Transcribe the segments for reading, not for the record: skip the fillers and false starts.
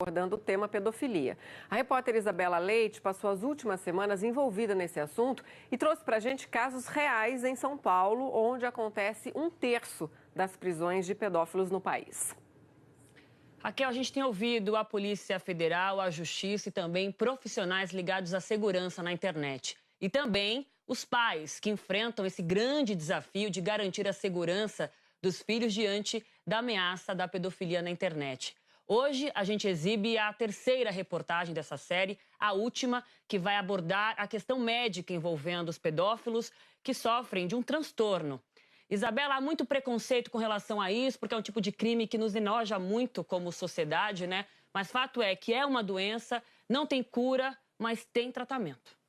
abordando o tema pedofilia. A repórter Isabela Leite passou as últimas semanas envolvida nesse assunto e trouxe para a gente casos reais em São Paulo, onde acontece 1/3 das prisões de pedófilos no país. Raquel, a gente tem ouvido a Polícia Federal, a Justiça e também profissionais ligados à segurança na internet. E também os pais que enfrentam esse grande desafio de garantir a segurança dos filhos diante da ameaça da pedofilia na internet. Hoje a gente exibe a terceira reportagem dessa série, a última, que vai abordar a questão médica envolvendo os pedófilos que sofrem de um transtorno. Isabela, há muito preconceito com relação a isso, porque é um tipo de crime que nos enoja muito como sociedade, né? Mas fato é que é uma doença, não tem cura, mas tem tratamento.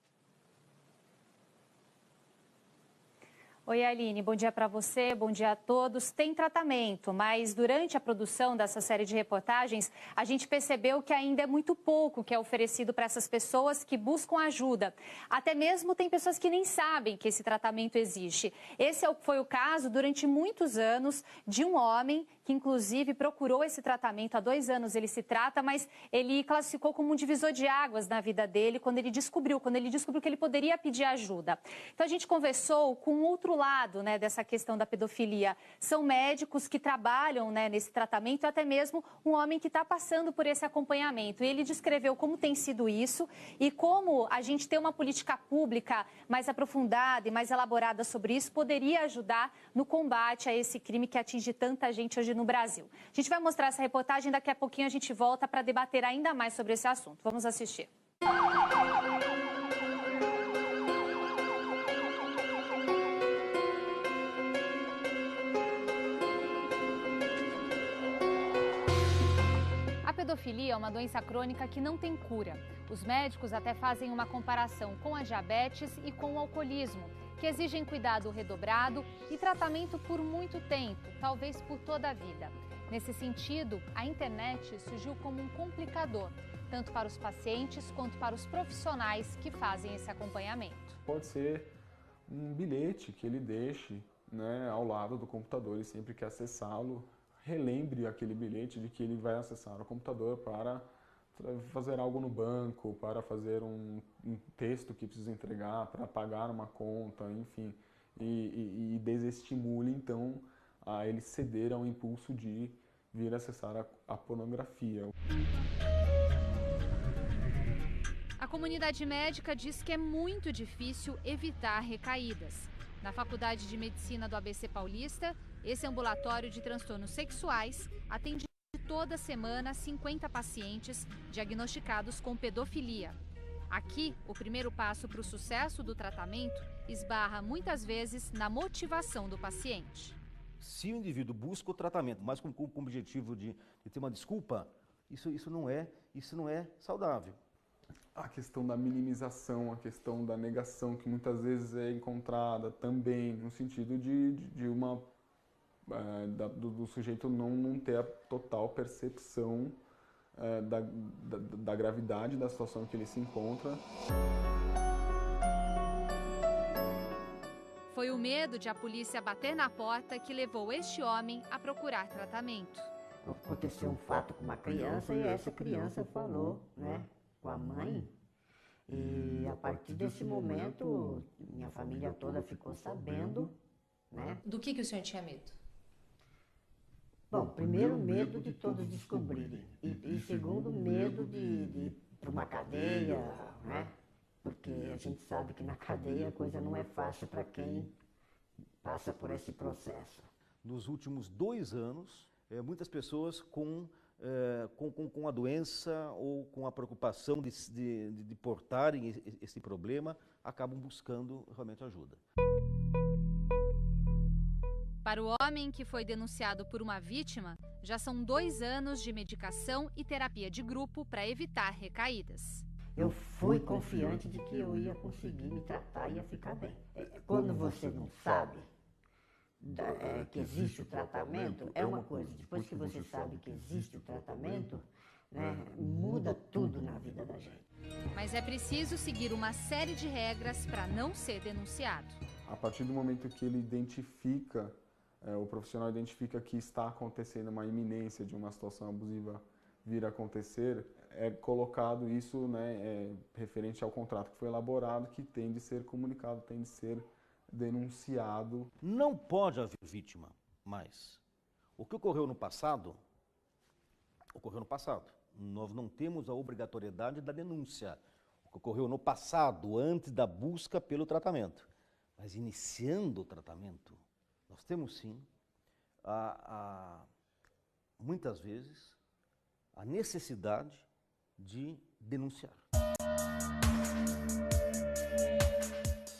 Oi, Aline, bom dia para você, bom dia a todos. Tem tratamento, mas durante a produção dessa série de reportagens, a gente percebeu que ainda é muito pouco que é oferecido para essas pessoas que buscam ajuda. Até mesmo tem pessoas que nem sabem que esse tratamento existe. Esse foi o caso durante muitos anos de um homem que inclusive procurou esse tratamento. Há 2 anos ele se trata, mas ele classificou como um divisor de águas na vida dele quando ele descobriu que ele poderia pedir ajuda. Então a gente conversou com outro lado, né, dessa questão da pedofilia. São médicos que trabalham, né, nesse tratamento e até mesmo um homem que está passando por esse acompanhamento. E ele descreveu como tem sido isso e como a gente ter uma política pública mais aprofundada e mais elaborada sobre isso poderia ajudar no combate a esse crime que atinge tanta gente hoje no Brasil. A gente vai mostrar essa reportagem, daqui a pouquinho a gente volta para debater ainda mais sobre esse assunto. Vamos assistir. A pedofilia é uma doença crônica que não tem cura. Os médicos até fazem uma comparação com a diabetes e com o alcoolismo, que exigem cuidado redobrado e tratamento por muito tempo, talvez por toda a vida. Nesse sentido, a internet surgiu como um complicador, tanto para os pacientes quanto para os profissionais que fazem esse acompanhamento. Pode ser um bilhete que ele deixe, né, ao lado do computador e sempre que acessá-lo, relembre aquele bilhete de que ele vai acessar o computador para fazer algo no banco, para fazer um texto que precisa entregar, para pagar uma conta, enfim, e desestimule então a ele ceder ao impulso de vir acessar a pornografia. A comunidade médica diz que é muito difícil evitar recaídas. Na Faculdade de Medicina do ABC Paulista, esse ambulatório de transtornos sexuais atende toda semana 50 pacientes diagnosticados com pedofilia. Aqui, o primeiro passo para o sucesso do tratamento esbarra muitas vezes na motivação do paciente. Se o indivíduo busca o tratamento, mas com o objetivo de ter uma desculpa, isso não é saudável. A questão da minimização, a questão da negação, que muitas vezes é encontrada também no sentido do sujeito não ter a total percepção da gravidade da situação que ele se encontra. Foi o medo de a polícia bater na porta que levou este homem a procurar tratamento. Aconteceu um fato com uma criança e essa criança falou, né, com a mãe. E a partir desse momento, minha família toda ficou sabendo, né? Do que o senhor tinha medo? Bom, primeiro medo de todos descobrirem e segundo medo de ir para uma cadeia, né? Porque a gente sabe que na cadeia a coisa não é fácil para quem passa por esse processo. Nos últimos 2 anos, muitas pessoas com a doença ou com a preocupação de portarem esse problema acabam buscando realmente ajuda. Para o homem que foi denunciado por uma vítima, já são 2 anos de medicação e terapia de grupo para evitar recaídas. Eu fui confiante de que eu ia conseguir me tratar e ia ficar bem. Quando você não sabe que existe o tratamento, é uma coisa. Depois que você sabe que existe o tratamento, né, muda tudo na vida da gente. Mas é preciso seguir uma série de regras para não ser denunciado. A partir do momento que ele identifica, o profissional identifica que está acontecendo uma iminência de uma situação abusiva vir a acontecer, é colocado isso, né, referente ao contrato que foi elaborado, que tem de ser comunicado, tem de ser denunciado. Não pode haver vítima mais. O que ocorreu no passado, ocorreu no passado. Nós não temos a obrigatoriedade da denúncia. O que ocorreu no passado, antes da busca pelo tratamento. Mas iniciando o tratamento, nós temos sim, muitas vezes, a necessidade de denunciar.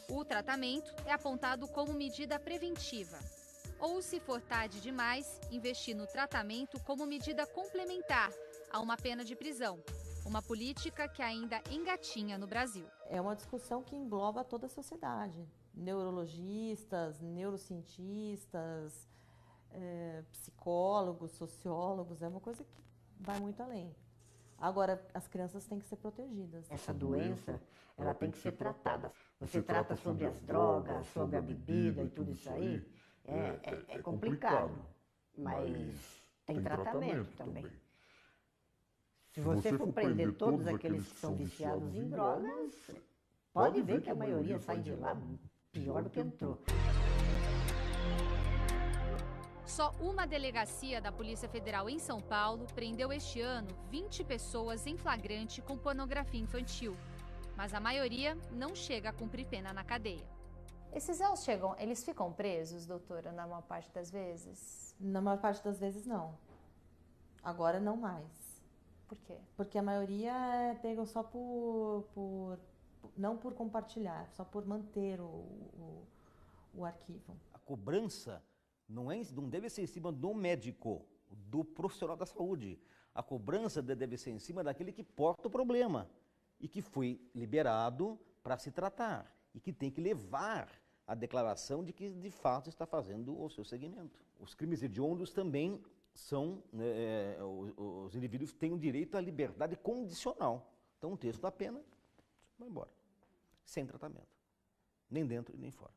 O tratamento é apontado como medida preventiva. Ou, se for tarde demais, investir no tratamento como medida complementar a uma pena de prisão. Uma política que ainda engatinha no Brasil. É uma discussão que engloba toda a sociedade. Neurologistas, neurocientistas, psicólogos, sociólogos, é uma coisa que vai muito além. Agora, as crianças têm que ser protegidas. Essa doença, ela tem que ser tratada. Você trata sobre as drogas, sobre a bebida e tudo isso aí, é complicado, mas tem tratamento também. Se você for prender todos aqueles que são viciados em drogas, pode ver que a maioria sai de lá pior do que entrou. Só uma delegacia da Polícia Federal em São Paulo prendeu este ano 20 pessoas em flagrante com pornografia infantil. Mas a maioria não chega a cumprir pena na cadeia. Esses réus eles ficam presos, doutora, na maior parte das vezes? Na maior parte das vezes, não. Agora, não mais. Por quê? Porque a maioria pegam só não por compartilhar, só por manter o arquivo. A cobrança não deve ser em cima do médico, do profissional da saúde. A cobrança deve ser em cima daquele que porta o problema e que foi liberado para se tratar e que tem que levar a declaração de que de fato está fazendo o seu segmento. Os crimes hediondos também são, os indivíduos têm o direito à liberdade condicional. Então o texto da pena vai embora, sem tratamento, nem dentro e nem fora.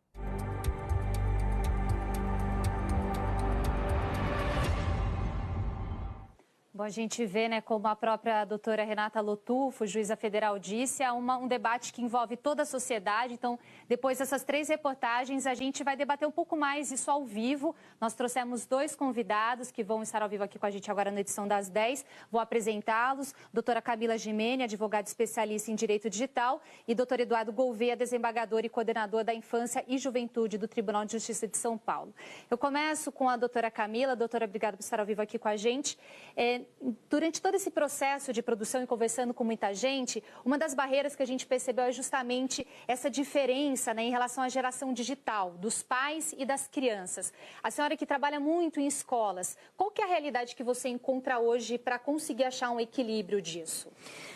Bom, a gente vê, né, como a própria doutora Renata Lotufo, juíza federal, disse, é um debate que envolve toda a sociedade. Então, depois dessas 3 reportagens, a gente vai debater um pouco mais isso ao vivo. Nós trouxemos 2 convidados que vão estar ao vivo aqui com a gente agora na edição das 10. Vou apresentá-los. Doutora Camila Gimene, advogada especialista em Direito Digital, e doutor Eduardo Gouveia, desembargador e coordenador da Infância e Juventude do Tribunal de Justiça de São Paulo. Eu começo com a doutora Camila. Doutora, obrigada por estar ao vivo aqui com a gente. Durante todo esse processo de produção e conversando com muita gente, uma das barreiras que a gente percebeu é justamente essa diferença, né, em relação à geração digital, dos pais e das crianças. A senhora que trabalha muito em escolas, qual que é a realidade que você encontra hoje para conseguir achar um equilíbrio disso?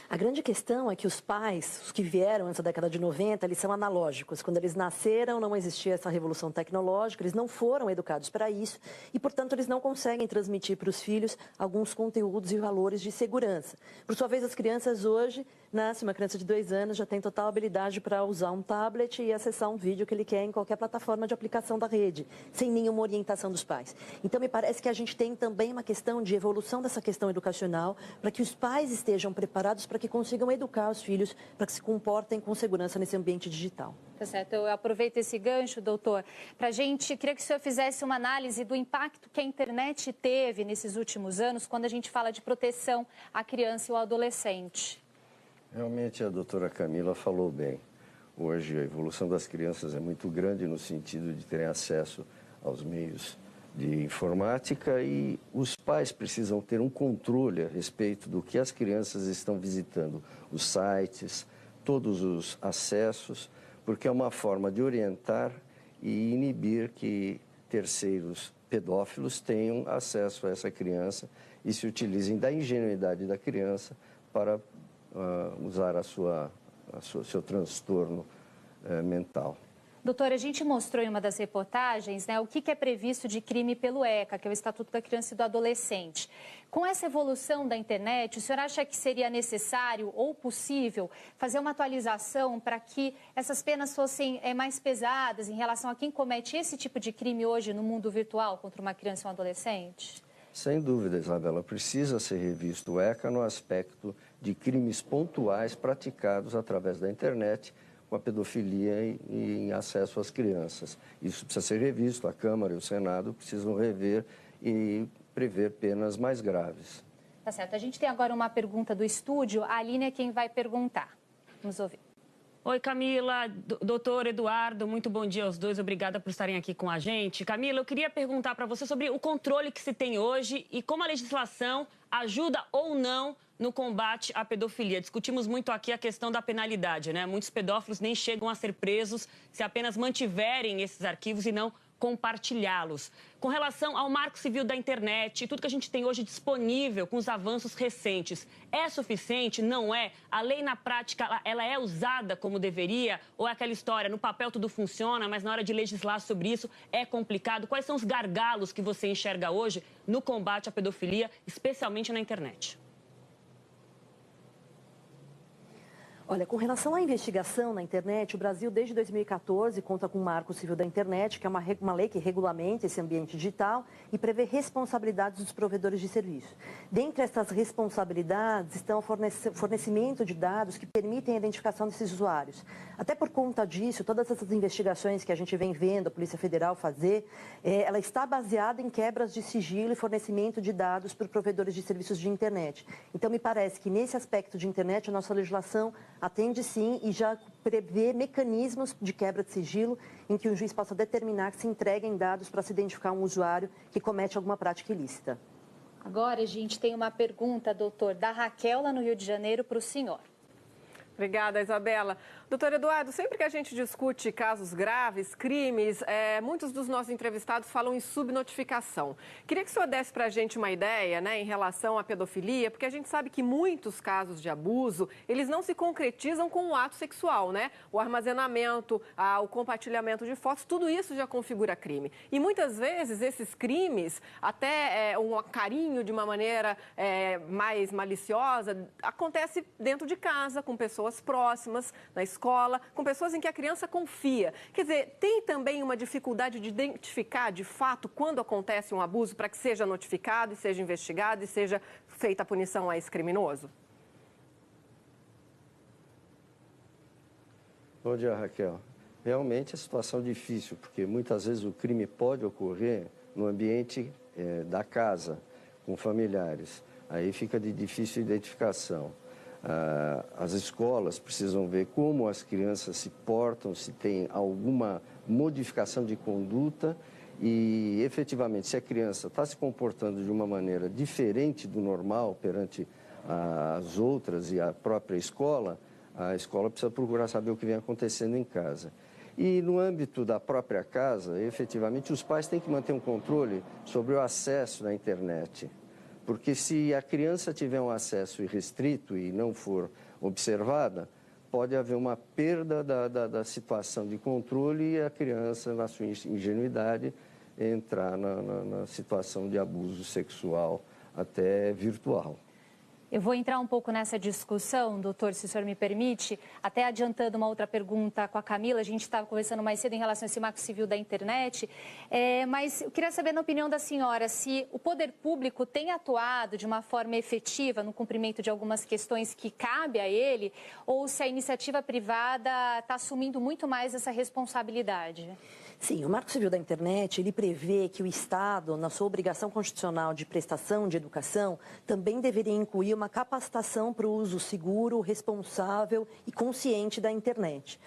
A grande questão é que os pais, os que vieram nessa década de 90, eles são analógicos. Quando eles nasceram, não existia essa revolução tecnológica, eles não foram educados para isso e, portanto, eles não conseguem transmitir para os filhos alguns conteúdos e valores de segurança. Por sua vez, as crianças hoje, nasce uma criança de 2 anos, já tem total habilidade para usar um tablet e acessar um vídeo que ele quer em qualquer plataforma de aplicação da rede, sem nenhuma orientação dos pais. Então, me parece que a gente tem também uma questão de evolução dessa questão educacional, para que os pais estejam preparados para que consigam educar os filhos para que se comportem com segurança nesse ambiente digital. Tá certo. Eu aproveito esse gancho, doutor, para a gente, queria que o senhor fizesse uma análise do impacto que a internet teve nesses últimos anos, quando a gente fala de proteção à criança e ao adolescente. Realmente a doutora Camila falou bem. Hoje a evolução das crianças é muito grande no sentido de terem acesso aos meios de informática e os pais precisam ter um controle a respeito do que as crianças estão visitando, os sites, todos os acessos, porque é uma forma de orientar e inibir que terceiros pedófilos tenham acesso a essa criança e se utilizem da ingenuidade da criança para usar seu transtorno mental. Doutora, a gente mostrou em uma das reportagens, né, o que é previsto de crime pelo ECA, que é o Estatuto da Criança e do Adolescente. Com essa evolução da internet, o senhor acha que seria necessário ou possível fazer uma atualização para que essas penas fossem mais pesadas em relação a quem comete esse tipo de crime hoje no mundo virtual contra uma criança e um adolescente? Sem dúvida, Isabela, precisa ser revisto o ECA no aspecto de crimes pontuais praticados através da internet, com a pedofilia e em acesso às crianças. Isso precisa ser revisto, a Câmara e o Senado precisam rever e prever penas mais graves. Tá certo. A gente tem agora uma pergunta do estúdio. A Aline é quem vai perguntar. Vamos ouvir. Oi, Camila, doutor Eduardo, muito bom dia aos dois, obrigada por estarem aqui com a gente. Camila, eu queria perguntar para você sobre o controle que se tem hoje e como a legislação ajuda ou não no combate à pedofilia. Discutimos muito aqui a questão da penalidade, né? Muitos pedófilos nem chegam a ser presos se apenas mantiverem esses arquivos e não compartilhá-los. Com relação ao Marco Civil da Internet e tudo que a gente tem hoje disponível com os avanços recentes, é suficiente? Não é? A lei na prática, ela é usada como deveria? Ou é aquela história, no papel tudo funciona, mas na hora de legislar sobre isso é complicado? Quais são os gargalos que você enxerga hoje no combate à pedofilia, especialmente na internet? Olha, com relação à investigação na internet, o Brasil, desde 2014, conta com o Marco Civil da Internet, que é uma lei que regulamenta esse ambiente digital e prevê responsabilidades dos provedores de serviço. Dentre essas responsabilidades estão o fornecimento de dados que permitem a identificação desses usuários. Até por conta disso, todas essas investigações que a gente vem vendo a Polícia Federal fazer, ela está baseada em quebras de sigilo e fornecimento de dados por provedores de serviços de internet. Então, me parece que nesse aspecto de internet, a nossa legislação atende sim e já prevê mecanismos de quebra de sigilo em que o juiz possa determinar que se entreguem dados para se identificar um usuário que comete alguma prática ilícita. Agora a gente tem uma pergunta, doutor, da Raquel, lá no Rio de Janeiro, para o senhor. Obrigada, Isabela. Doutor Eduardo, sempre que a gente discute casos graves, crimes, muitos dos nossos entrevistados falam em subnotificação. Queria que o senhor desse para a gente uma ideia, né, em relação à pedofilia, porque a gente sabe que muitos casos de abuso, eles não se concretizam com o ato sexual, né? O armazenamento, o compartilhamento de fotos, tudo isso já configura crime. E muitas vezes esses crimes, até um carinho de uma maneira mais maliciosa, acontece dentro de casa, com pessoas próximas, na escola, com pessoas em que a criança confia. Quer dizer, tem também uma dificuldade de identificar, de fato, quando acontece um abuso, para que seja notificado e seja investigado e seja feita a punição a esse criminoso? Bom dia, Raquel. Realmente é situação difícil, porque muitas vezes o crime pode ocorrer no ambiente da casa, com familiares. Aí fica de difícil identificação. As escolas precisam ver como as crianças se portam, se tem alguma modificação de conduta e, efetivamente, se a criança está se comportando de uma maneira diferente do normal perante as outras e a própria escola, a escola precisa procurar saber o que vem acontecendo em casa. E no âmbito da própria casa, efetivamente, os pais têm que manter um controle sobre o acesso na internet. Porque se a criança tiver um acesso irrestrito e não for observada, pode haver uma perda da situação de controle e a criança, na sua ingenuidade, entrar na situação de abuso sexual até virtual. Eu vou entrar um pouco nessa discussão, doutor, se o senhor me permite, até adiantando uma outra pergunta com a Camila. A gente estava conversando mais cedo em relação a esse Marco Civil da Internet, mas eu queria saber, na opinião da senhora, se o poder público tem atuado de uma forma efetiva no cumprimento de algumas questões que cabe a ele, ou se a iniciativa privada está assumindo muito mais essa responsabilidade. Sim, o Marco Civil da Internet, ele prevê que o Estado, na sua obrigação constitucional de prestação de educação, também deveria incluir uma capacitação para o uso seguro, responsável e consciente da internet.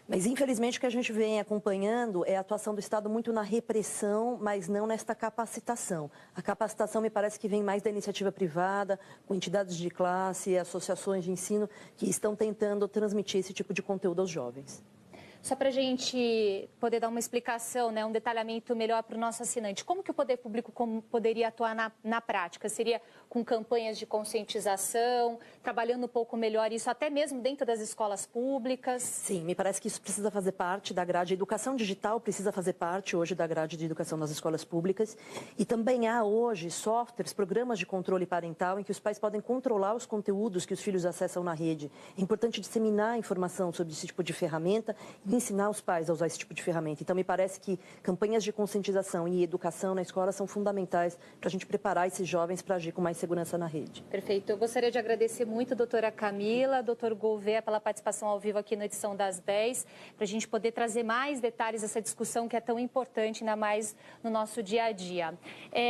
Mas, infelizmente, o que a gente vem acompanhando é a atuação do Estado muito na repressão, mas não nesta capacitação. A capacitação me parece que vem mais da iniciativa privada, com entidades de classe e associações de ensino que estão tentando transmitir esse tipo de conteúdo aos jovens. Só para a gente poder dar uma explicação, né, um detalhamento melhor para o nosso assinante. Como que o poder público poderia atuar na prática? Seria com campanhas de conscientização, trabalhando um pouco melhor isso, até mesmo dentro das escolas públicas? Sim, me parece que isso precisa fazer parte da grade. A educação digital precisa fazer parte hoje da grade de educação nas escolas públicas. E também há hoje softwares, programas de controle parental em que os pais podem controlar os conteúdos que os filhos acessam na rede. É importante disseminar a informação sobre esse tipo de ferramenta. ensinar os pais a usar esse tipo de ferramenta. Então, me parece que campanhas de conscientização e educação na escola são fundamentais para a gente preparar esses jovens para agir com mais segurança na rede. Perfeito. Eu gostaria de agradecer muito a doutora Camila, doutor Gouveia, pela participação ao vivo aqui na edição das 10, para a gente poder trazer mais detalhes dessa discussão que é tão importante, ainda mais no nosso dia a dia.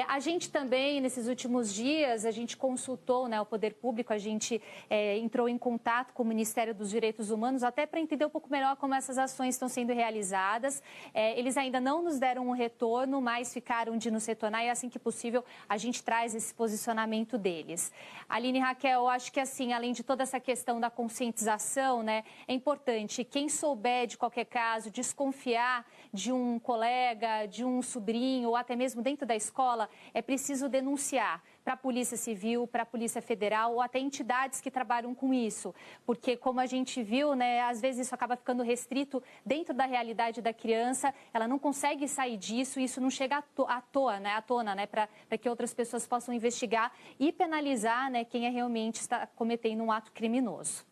A gente também, nesses últimos dias, a gente consultou, né, o poder público, a gente entrou em contato com o Ministério dos Direitos Humanos, até para entender um pouco melhor como essas ações estão sendo realizadas. Eles ainda não nos deram um retorno, mas ficaram de nos retornar e assim que possível a gente traz esse posicionamento deles. Aline e Raquel, eu acho que assim, além de toda essa questão da conscientização, né, é importante quem souber de qualquer caso, desconfiar de um colega, de um sobrinho ou até mesmo dentro da escola, é preciso denunciar para a Polícia Civil, para a Polícia Federal ou até entidades que trabalham com isso. Porque, como a gente viu, né, às vezes isso acaba ficando restrito dentro da realidade da criança, ela não consegue sair disso e isso não chega à tona, né, para que outras pessoas possam investigar e penalizar, né, quem realmente está cometendo um ato criminoso.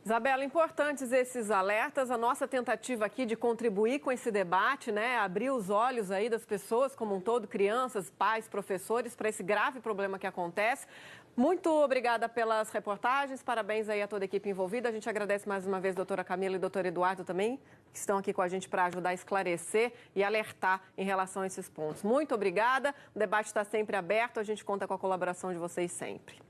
Isabela, importantes esses alertas, a nossa tentativa aqui de contribuir com esse debate, né, abrir os olhos aí das pessoas como um todo, crianças, pais, professores, para esse grave problema que acontece. Muito obrigada pelas reportagens, parabéns aí a toda a equipe envolvida. A gente agradece mais uma vez a doutora Camila e o doutor Eduardo também, que estão aqui com a gente para ajudar a esclarecer e alertar em relação a esses pontos. Muito obrigada, o debate está sempre aberto, a gente conta com a colaboração de vocês sempre.